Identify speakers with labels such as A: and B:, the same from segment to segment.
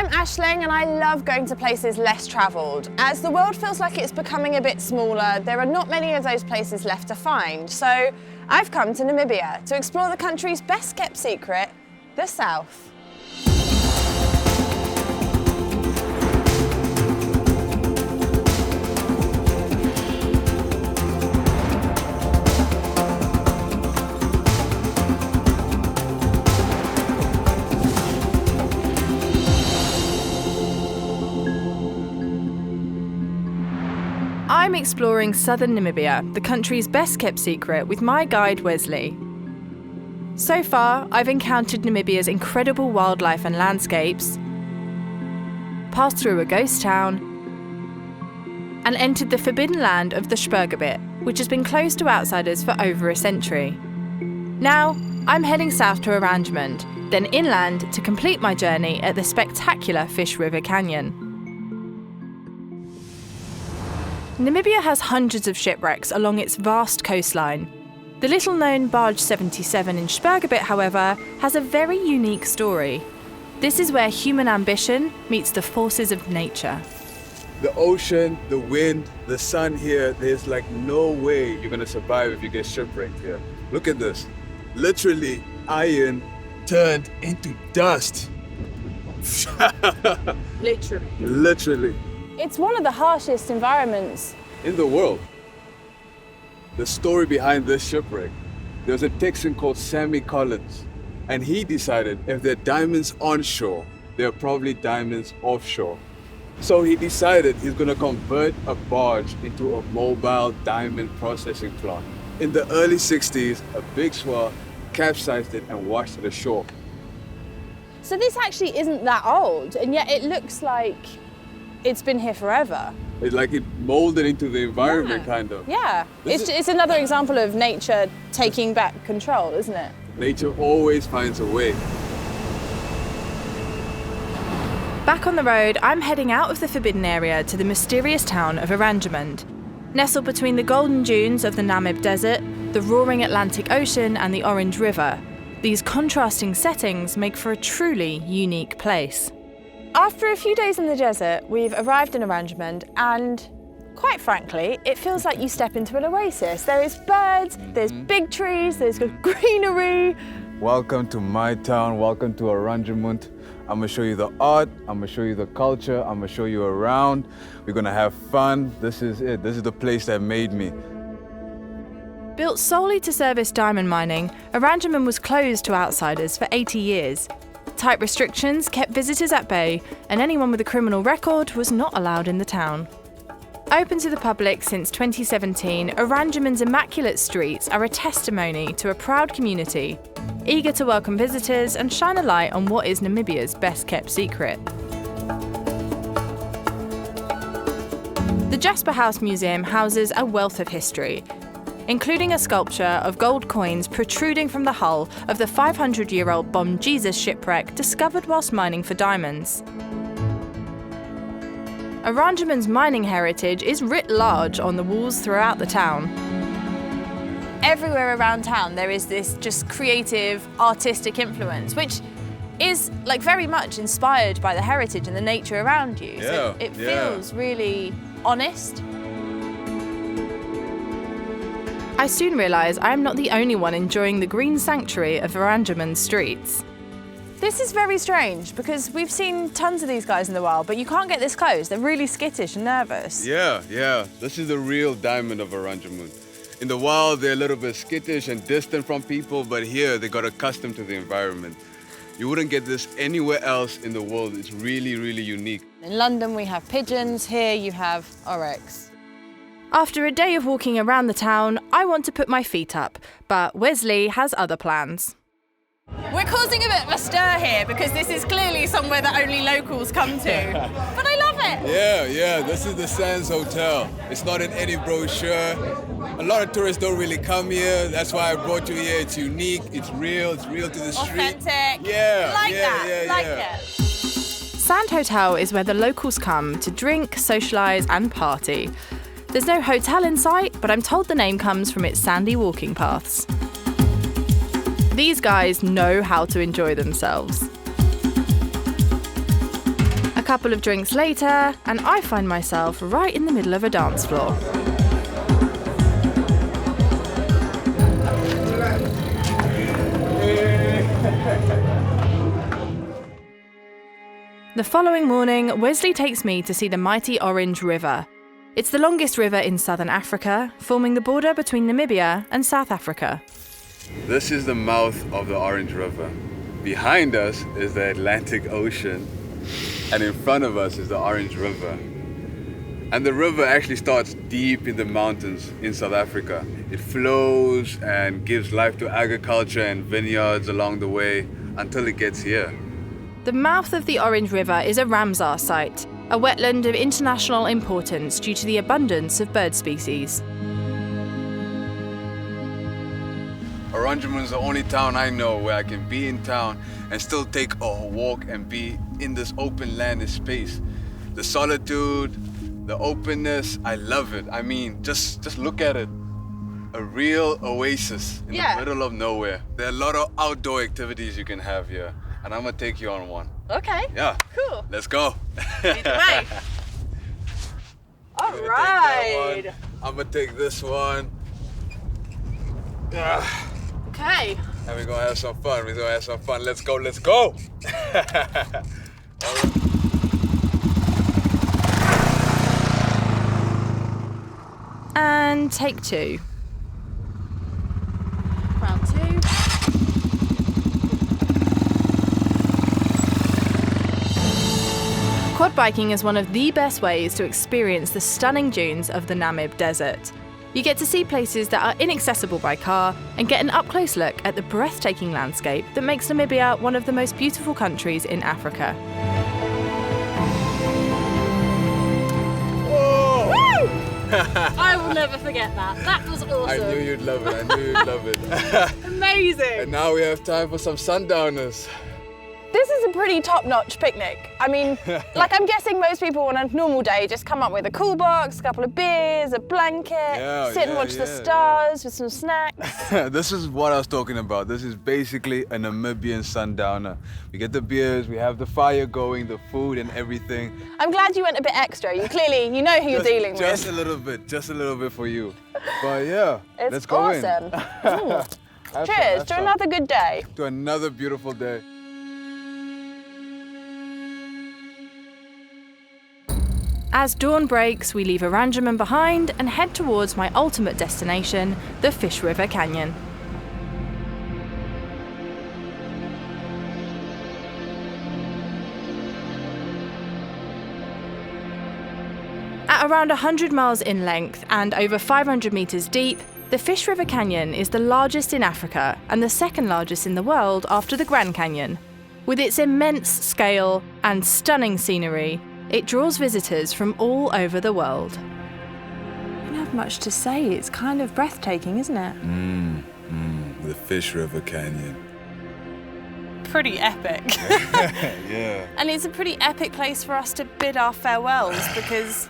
A: I'm Aisling and I love going to places less travelled. As the world feels like it's becoming a bit smaller, there are not many of those places left to find. So I've come to Namibia to explore the country's best kept secret, the South.
B: I'm exploring southern Namibia, the country's best kept secret, with my guide Wesley. So far, I've encountered Namibia's incredible wildlife and landscapes, passed through a ghost town, and entered the forbidden land of the Sperrgebiet, which has been closed to outsiders for over a century. Now, I'm heading south to Oranjemund, then inland to complete my journey at the spectacular Fish River Canyon. Namibia has hundreds of shipwrecks along its vast coastline. The little-known Barge 77 in Sperrgebiet, however, has a very unique story. This is where human ambition meets the forces of nature.
C: The ocean, the wind, the sun here, there's like no way you're gonna survive if you get shipwrecked here. Look at this. Literally, iron turned into dust. Literally.
A: It's one of the harshest environments
C: In the world. The story behind this shipwreck, there was a Texan called Sammy Collins, and he decided if there are diamonds onshore, there are probably diamonds offshore. So he decided he's gonna convert a barge into a mobile diamond processing plant. In the early 60s, a big swell capsized it and washed it ashore.
A: So this actually isn't that old, and yet it looks like it's been here forever.
C: It molded into the environment, kind of.
A: Yeah, it's another example of nature taking back control, isn't it?
C: Nature always finds a way.
B: Back on the road, I'm heading out of the forbidden area to the mysterious town of Oranjemund. Nestled between the golden dunes of the Namib Desert, the roaring Atlantic Ocean and the Orange River, these contrasting settings make for a truly unique place.
A: After a few days in the desert, we've arrived in Oranjemund and, quite frankly, it feels like you step into an oasis. There is birds, there's big trees, there's greenery.
C: Welcome to my town, welcome to Oranjemund. I'm gonna show you the art, I'm gonna show you the culture, I'm gonna show you around. We're gonna have fun. This is it, this is the place that made me.
B: Built solely to service diamond mining, Oranjemund was closed to outsiders for 80 years. Tight restrictions kept visitors at bay, and anyone with a criminal record was not allowed in the town. Open to the public since 2017, Oranjemund's immaculate streets are a testimony to a proud community, eager to welcome visitors and shine a light on what is Namibia's best-kept secret. The Jasper House Museum houses a wealth of history, including a sculpture of gold coins protruding from the hull of the 500-year-old Bom Jesus shipwreck discovered whilst mining for diamonds. Oranjemund's mining heritage is writ large on the walls throughout the town.
A: Everywhere around town there is this just creative, artistic influence, which is very much inspired by the heritage and the nature around you. So it feels really honest.
B: I soon realise I am not the only one enjoying the green sanctuary of Oranjemund's streets.
A: This is very strange because we've seen tons of these guys in the wild, but you can't get this close. They're really skittish and nervous.
C: Yeah. This is the real diamond of Oranjemund. In the wild, they're a little bit skittish and distant from people, but here they got accustomed to the environment. You wouldn't get this anywhere else in the world. It's really, really unique.
A: In London, we have pigeons. Here you have oryx.
B: After a day of walking around the town, I want to put my feet up, but Wesley has other plans.
A: We're causing a bit of a stir here because this is clearly somewhere that only locals come to. But I love it.
C: Yeah, this is the Sands Hotel. It's not in any brochure. A lot of tourists don't really come here. That's why I brought you here. It's unique, it's real to the street.
A: Authentic.
C: Yeah.
A: Like it.
B: Sand Hotel is where the locals come to drink, socialise and party. There's no hotel in sight, but I'm told the name comes from its sandy walking paths. These guys know how to enjoy themselves. couple of drinks later, and I find myself right in the middle of a dance floor. The following morning, Wesley takes me to see the mighty Orange River. It's the longest river in southern Africa, forming the border between Namibia and South Africa.
C: This is the mouth of the Orange River. Behind us is the Atlantic Ocean, and in front of us is the Orange River. And the river actually starts deep in the mountains in South Africa. It flows and gives life to agriculture and vineyards along the way until it gets here.
B: The mouth of the Orange River is a Ramsar site, a wetland of international importance due to the abundance of bird species.
C: Oranjemund is the only town I know where I can be in town and still take a walk and be in this open land and space. The solitude, the openness, I love it. I mean, just look at it. A real oasis in the middle of nowhere. There are a lot of outdoor activities you can have here, and I'm gonna take you on one.
A: Okay.
C: Yeah.
A: Cool.
C: Let's go.
A: Lead the way. All right.
C: I'm gonna take this one.
A: Okay.
C: And we're gonna have some fun. Let's go.
B: And take two.
A: Round two.
B: Quad biking is one of the best ways to experience the stunning dunes of the Namib Desert. You get to see places that are inaccessible by car and get an up-close look at the breathtaking landscape that makes Namibia one of the most beautiful countries in Africa.
C: Whoa!
D: I will never forget that. That was awesome.
C: I knew you'd love it.
A: Amazing.
C: And now we have time for some sundowners.
A: This is a pretty top-notch picnic. I mean, like I'm guessing most people on a normal day just come up with a cool box, a couple of beers, a blanket, sit and watch the stars with some snacks.
C: This is what I was talking about. This is basically a Namibian sundowner. We get the beers, we have the fire going, the food and everything.
A: I'm glad you went a bit extra. You know who you're dealing with.
C: Just a little bit for you. But yeah, let's go
A: awesome. Cheers to another good day.
C: To another beautiful day.
B: As dawn breaks, we leave Oranjemund behind and head towards my ultimate destination, the Fish River Canyon. At around 100 miles in length and over 500 meters deep, the Fish River Canyon is the largest in Africa and the second largest in the world after the Grand Canyon. With its immense scale and stunning scenery, it draws visitors from all over the world.
A: I don't have much to say. It's kind of breathtaking, isn't it?
C: The Fish River Canyon.
A: Pretty epic.
C: Yeah.
A: And it's a pretty epic place for us to bid our farewells because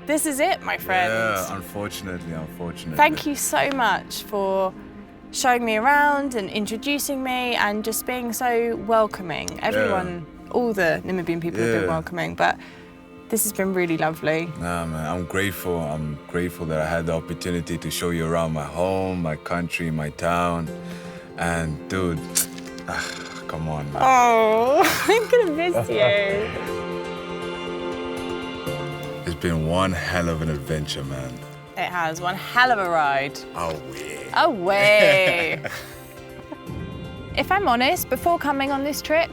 A: this is it, my friends.
C: Yeah, unfortunately.
A: Thank you so much for showing me around and introducing me and just being so welcoming. Everyone, all the Namibian people have been welcoming, but this has been really lovely.
C: Nah, man, I'm grateful. I'm grateful that I had the opportunity to show you around my home, my country, my town. And dude, come on, man.
A: Oh, I'm gonna miss you.
C: It's been one hell of an adventure, man.
A: It has, one hell of a ride.
C: Away.
A: Away. If I'm honest, before coming on this trip,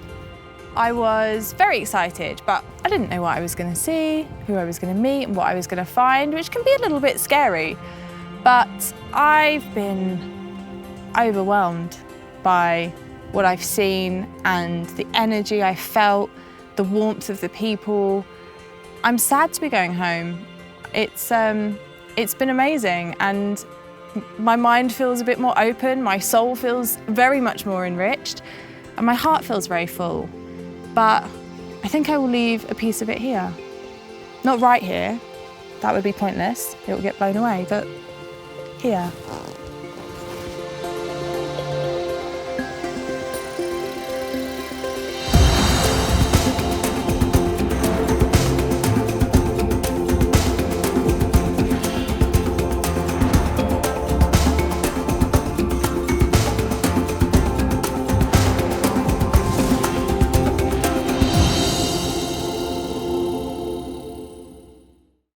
A: I was very excited, but I didn't know what I was going to see, who I was going to meet, and what I was going to find, which can be a little bit scary. But I've been overwhelmed by what I've seen and the energy I felt, the warmth of the people. I'm sad to be going home. It's been amazing, and my mind feels a bit more open, my soul feels very much more enriched, and my heart feels very full. But I think I will leave a piece of it here. Not right here, that would be pointless, it will get blown away, but here.